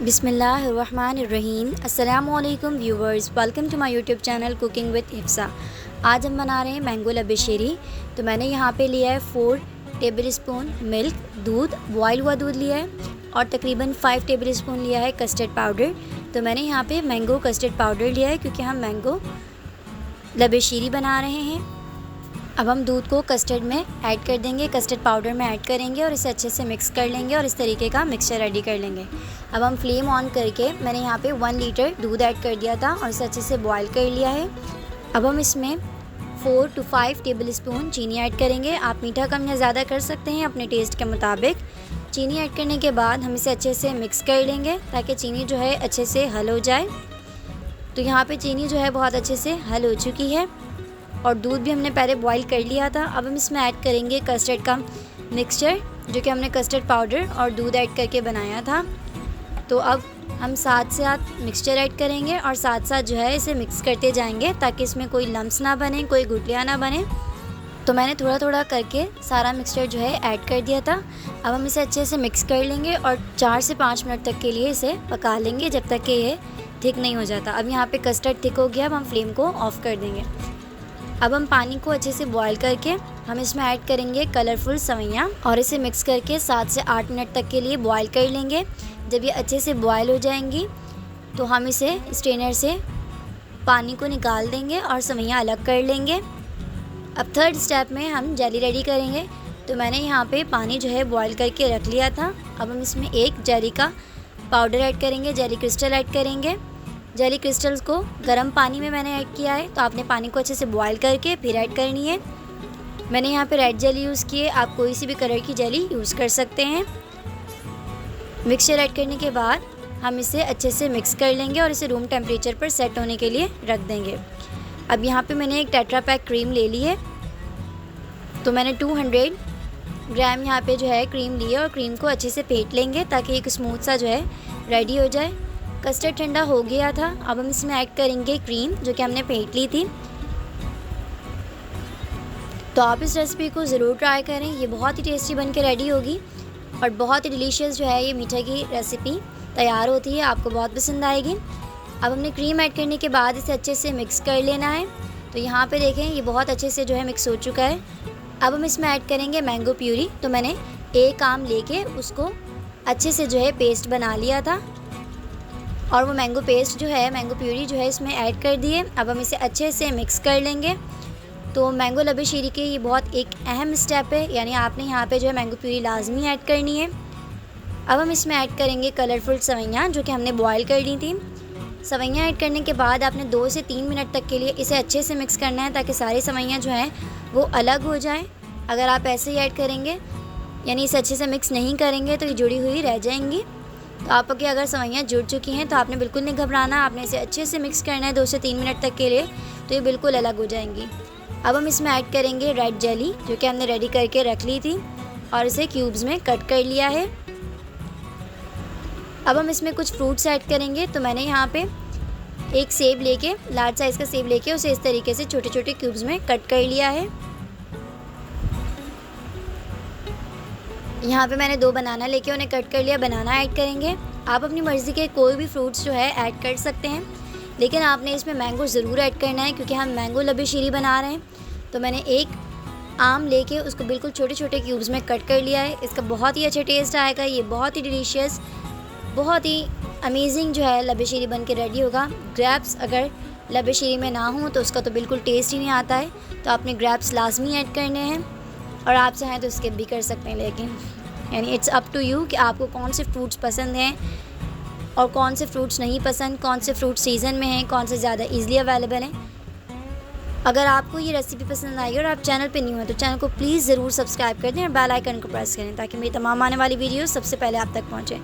बिस्मिल्लाहिर्रहमानिर्रहीम। अस्सलामुअलैकुम viewers, welcome to my YouTube channel cooking with Hifsa. आज हम बना रहे हैं मैंगो लबेशेरी। तो मैंने यहाँ पे लिया है 4 टेबल स्पून मिल्क, दूध, बॉयल हुआ दूध लिया है और तकरीबन 5 टेबल स्पून लिया है कस्टर्ड पाउडर। तो मैंने यहाँ पे मैंगो कस्टर्ड पाउडर लिया है क्योंकि हम मैंगो लबेशेरी बना रहे हैं। अब हम दूध को कस्टर्ड में ऐड कर देंगे, कस्टर्ड पाउडर में ऐड करेंगे और इसे अच्छे से मिक्स कर लेंगे और इस तरीके का मिक्सचर रेडी कर लेंगे। अब हम फ्लेम ऑन करके मैंने यहाँ पे 1 लीटर दूध ऐड कर दिया था और इसे अच्छे से बॉईल कर लिया है। अब हम इसमें 4 to 5 टेबल स्पून चीनी ऐड करेंगे। आप मीठा कम या ज़्यादा कर सकते हैं अपने टेस्ट के मुताबिक। चीनी ऐड करने के बाद हम इसे अच्छे से मिक्स कर लेंगे ताकि चीनी जो है अच्छे से हल हो जाए। तो यहाँ पर चीनी जो है बहुत अच्छे से हल हो चुकी है और दूध भी हमने पहले बॉईल कर लिया था। अब हम इसमें ऐड करेंगे कस्टर्ड का मिक्सचर जो कि हमने कस्टर्ड पाउडर और दूध ऐड करके बनाया था। तो अब हम साथ साथ मिक्सचर ऐड करेंगे और साथ साथ जो है इसे मिक्स करते जाएंगे ताकि इसमें कोई लम्स ना बने, कोई गुठलियाँ ना बने। तो मैंने थोड़ा थोड़ा करके सारा मिक्सचर जो है ऐड कर दिया था। अब हम इसे अच्छे से मिक्स कर लेंगे और 4 से 5 मिनट तक के लिए इसे पका लेंगे जब तक कि ये थिक नहीं हो जाता। अब यहाँ पे कस्टर्ड थिक हो गया। अब हम फ्लेम को ऑफ़ कर देंगे। अब हम पानी को अच्छे से बॉईल करके हम इसमें ऐड करेंगे कलरफुल सवैयाँ और इसे मिक्स करके 7 से 8 मिनट तक के लिए बॉईल कर लेंगे। जब ये अच्छे से बॉईल हो जाएंगी तो हम इसे स्ट्रेनर से पानी को निकाल देंगे और सवैयाँ अलग कर लेंगे। अब थर्ड स्टेप में हम जेली रेडी करेंगे। तो मैंने यहाँ पे पानी जो है बॉईल करके रख लिया था। अब हम इसमें एक जेली का पाउडर ऐड करेंगे, जेली क्रिस्टल ऐड करेंगे। जेली क्रिस्टल्स को गर्म पानी में मैंने ऐड किया है, तो आपने पानी को अच्छे से बॉईल करके फिर ऐड करनी है। मैंने यहाँ पे रेड जेली यूज़ की है, आप कोई सी भी कलर की जेली यूज़ कर सकते हैं। मिक्सचर ऐड करने के बाद हम इसे अच्छे से मिक्स कर लेंगे और इसे रूम टेम्परेचर पर सेट होने के लिए रख देंगे। अब यहाँ पे मैंने एक टेट्रा पैक क्रीम ले ली है। तो मैंने 200 ग्राम यहाँ पे जो है क्रीम ली है और क्रीम को अच्छे से फेंट लेंगे ताकि एक स्मूथ सा जो है रेडी हो जाए। कस्टर्ड ठंडा हो गया था। अब हम इसमें ऐड करेंगे क्रीम जो कि हमने फेंट ली थी। तो आप इस रेसिपी को ज़रूर ट्राई करें, ये बहुत ही टेस्टी बन के रेडी होगी और बहुत ही डिलीशियस जो है ये मीठे की रेसिपी तैयार होती है, आपको बहुत पसंद आएगी। अब हमने क्रीम ऐड करने के बाद इसे अच्छे से मिक्स कर लेना है। तो यहाँ पे देखें ये बहुत अच्छे से जो है मिक्स हो चुका है। अब हम इसमें ऐड करेंगे मैंगो प्यूरी। तो मैंने एक आम लेके उसको अच्छे से जो है पेस्ट बना लिया था और वो मैंगो पेस्ट जो है, मैंगो प्यूरी जो है इसमें ऐड कर दिए। अब हम इसे अच्छे से मिक्स कर लेंगे। तो मैंगो लबेशेरी के ये बहुत एक अहम स्टेप है, यानी आपने यहाँ पे जो है मैंगो प्यूरी लाजमी ऐड करनी है। अब हम इसमें ऐड करेंगे कलरफुल सवैयाँ जो कि हमने बॉईल कर ली थी। सवैयाँ ऐड करने के बाद आपने 2 से 3 मिनट तक के लिए इसे अच्छे से मिक्स करना है ताकि सारी सवैयाँ जो हैं वो अलग हो जाएँ। अगर आप ऐसे ही ऐड करेंगे यानी इसे अच्छे से मिक्स नहीं करेंगे तो ये जुड़ी हुई रह जाएंगी। तो आपकी अगर सवैयाँ जुड़ चुकी हैं तो आपने बिल्कुल नहीं घबराना, आपने इसे अच्छे से मिक्स करना है 2 से 3 मिनट तक के लिए, तो ये बिल्कुल अलग हो जाएंगी। अब हम इसमें ऐड करेंगे रेड जेली जो कि हमने रेडी करके रख ली थी और इसे क्यूब्स में कट कर लिया है। अब हम इसमें कुछ फ्रूट्स ऐड करेंगे। तो मैंने यहाँ पे एक सेब लेके, लार्ज साइज़ का सेब लेके उसे इस तरीके से छोटे छोटे क्यूब्स में कट कर लिया है। यहाँ पे मैंने 2 बनाना लेके उन्हें कट कर लिया। बनाना ऐड करेंगे। आप अपनी मर्ज़ी के कोई भी फ्रूट्स जो है ऐड कर सकते हैं, लेकिन आपने इसमें मैंगो ज़रूर ऐड करना है क्योंकि हम मैंगो लबेशेरी बना रहे हैं। तो मैंने एक आम लेके उसको बिल्कुल छोटे छोटे क्यूब्स में कट कर लिया है। इसका बहुत ही अच्छा टेस्ट आएगा, ये बहुत ही डिलीशियस, बहुत ही अमेजिंग जो है लबेशेरी बन के रेडी होगा। ग्रेप्स अगर लबेशेरी में ना हो तो उसका तो बिल्कुल टेस्ट ही नहीं आता है। तो आपने ग्रेप्स लाजमी ऐड करने हैं और आप चाहें तो स्किप भी कर सकते हैं, लेकिन यानी इट्स अप टू यू कि आपको कौन से फ्रूट्स पसंद हैं और कौन से फ्रूट्स नहीं पसंद, कौन से फ्रूट सीज़न में हैं, कौन से ज़्यादा इजीली अवेलेबल हैं। अगर आपको ये रेसिपी पसंद आई और आप चैनल पे न्यू हैं तो चैनल को प्लीज़ ज़रूर सब्सक्राइब कर दें और बेल आइकन को प्रेस करें ताकि मेरी तमाम आने वाली वीडियो सबसे पहले आप तक पहुँचे।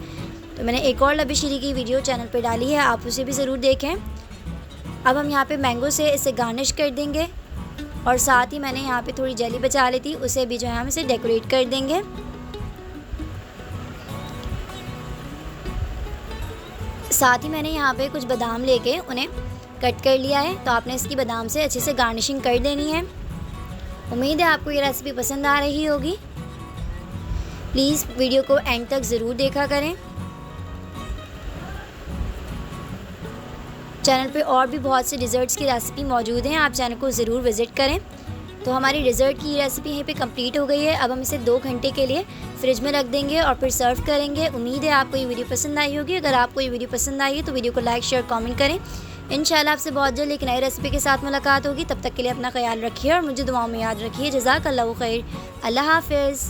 तो मैंने एक और लबेशेरी की वीडियो चैनल पर डाली है, आप उसे भी ज़रूर देखें। अब हम यहाँ पर मैंगो से इसे गार्निश कर देंगे और साथ ही मैंने यहाँ पे थोड़ी जेली बचा ली थी, उसे भी जो है हम इसे डेकोरेट कर देंगे। साथ ही मैंने यहाँ पे कुछ बादाम लेके उन्हें कट कर लिया है। तो आपने इसकी बादाम से अच्छे से गार्निशिंग कर देनी है। उम्मीद है आपको ये रेसिपी पसंद आ रही होगी। प्लीज़ वीडियो को एंड तक ज़रूर देखा करें। चैनल पे और भी बहुत से डिज़र्ट्स की रेसिपी मौजूद हैं, आप चैनल को ज़रूर विज़िट करें। तो हमारी डिज़र्ट की रेसिपी यहीं पे कंप्लीट हो गई है। अब हम इसे 2 घंटे के लिए फ्रिज में रख देंगे और फिर सर्व करेंगे। उम्मीद है आपको ये वीडियो पसंद आई होगी। अगर आपको ये वीडियो पसंद आई है तो वीडियो को लाइक, शेयर, कमेंट करें। इंशाल्लाह आपसे बहुत जल्द एक नई रेसिपी के साथ मुलाकात होगी। तब तक के लिए अपना ख्याल रखिए और मुझे दुआओं में याद रखिए। जज़ाकल्लाहु खैर। अल्लाह हाफ़िज़।